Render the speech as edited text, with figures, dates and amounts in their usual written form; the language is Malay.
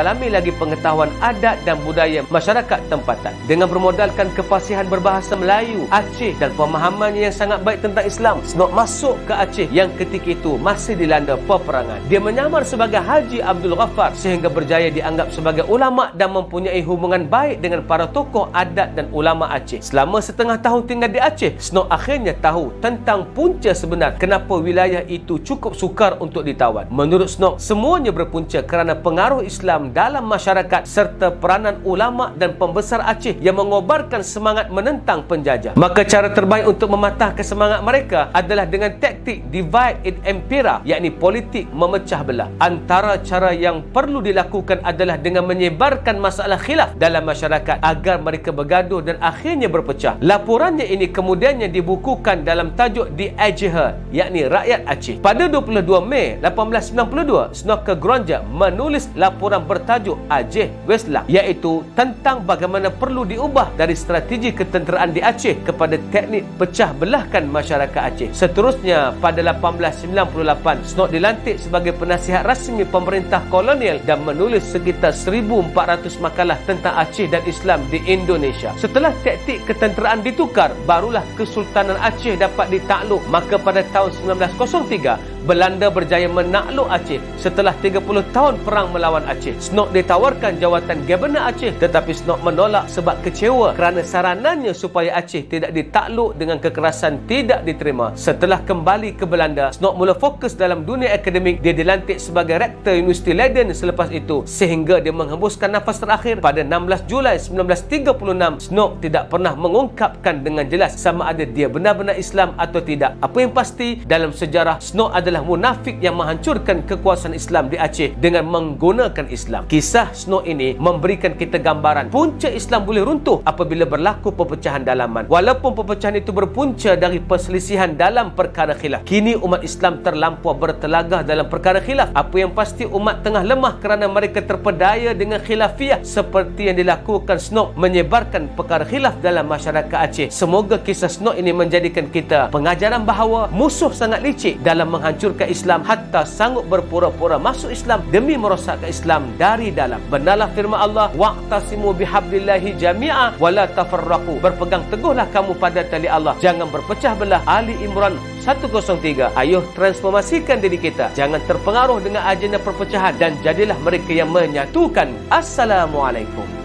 Dalami lagi pengetahuan adat dan budaya masyarakat tempatan. Dengan bermodalkan kefasihan berbahasa Melayu, Aceh dan pemahamannya yang sangat baik tentang Islam, Snok masuk ke Aceh yang ketika itu masih dilanda peperangan. Dia menyamar sebagai Haji Abdul Ghaffar sehingga berjaya dianggap sebagai ulama dan mempunyai hubungan baik dengan para tokoh adat dan ulama Aceh. Selama setengah tahun tinggal di Aceh, Snok akhirnya tahu tentang punca sebenar kenapa wilayah itu cukup sukar untuk ditawan. Menurut Snok, semuanya berpunca kerana pengaruh Islam dalam masyarakat serta peranan ulama dan pembesar Aceh yang mengobarkan semangat menentang penjajah. Maka cara terbaik untuk mematahkan semangat mereka adalah dengan taktik divide and impera, yakni politik memecah belah. Antara cara yang perlu dilakukan adalah dengan menyebarkan masalah khilaf dalam masyarakat agar mereka bergaduh dan akhirnya berpecah. Laporannya ini kemudiannya dibukukan dalam tajuk The Aceh, yakni Rakyat Aceh. Pada 22 Mei 1892, Snok Gronja menulis laporan bertajuk Aceh Weslam, iaitu tentang bagaimana perlu diubah dari strategi ketenteraan di Aceh kepada teknik pecah belahkan masyarakat Aceh. Seterusnya, pada 1898, Snok dilantik sebagai penasihat rasmi pemerintah kolonial dan menulis sekitar 1,400 makalah tentang Aceh dan Islam di Indonesia. Setelah taktik ketenteraan ditukar, barulah Kesultanan Aceh dapat ditakluk. Maka pada tahun 1903, Belanda berjaya menakluk Aceh setelah 30 tahun perang melawan Aceh. Snok ditawarkan jawatan Gubernur Aceh, tetapi Snok menolak sebab kecewa kerana saranannya supaya Aceh tidak ditakluk dengan kekerasan tidak diterima. Setelah kembali ke Belanda, Snok mula fokus dalam dunia akademik. Dia dilantik sebagai Rektor Universiti Leiden selepas itu, sehingga dia menghembuskan nafas terakhir. Pada 16 Julai 1936, Snok tidak pernah mengungkapkan dengan jelas sama ada dia benar-benar Islam atau tidak. Apa yang pasti, dalam sejarah, Snok adalah munafik yang menghancurkan kekuasaan Islam di Aceh dengan menggunakan Islam. Kisah Snok ini memberikan kita gambaran punca Islam boleh runtuh apabila berlaku perpecahan dalaman. Walaupun perpecahan itu berpunca dari perselisihan dalam perkara khilaf, kini umat Islam terlampau bertelagah dalam perkara khilaf. Apa yang pasti, umat tengah lemah kerana mereka terpedaya dengan khilafiyah seperti yang dilakukan Snok menyebarkan perkara khilaf dalam masyarakat Aceh. Semoga kisah Snok ini menjadikan kita pengajaran bahawa musuh sangat licik dalam menghancurkan Islam, hatta sanggup berpura-pura masuk Islam demi merosakkan Islam dari dalam. Benarlah firman Allah, wa'tasimu bihablillahi jami'a wala tafarraqu. Berpegang teguhlah kamu pada tali Allah, jangan berpecah belah. Ali Imran 103. Ayuh transformasikan diri kita, jangan terpengaruh dengan agenda perpecahan dan jadilah mereka yang menyatukan. Assalamualaikum.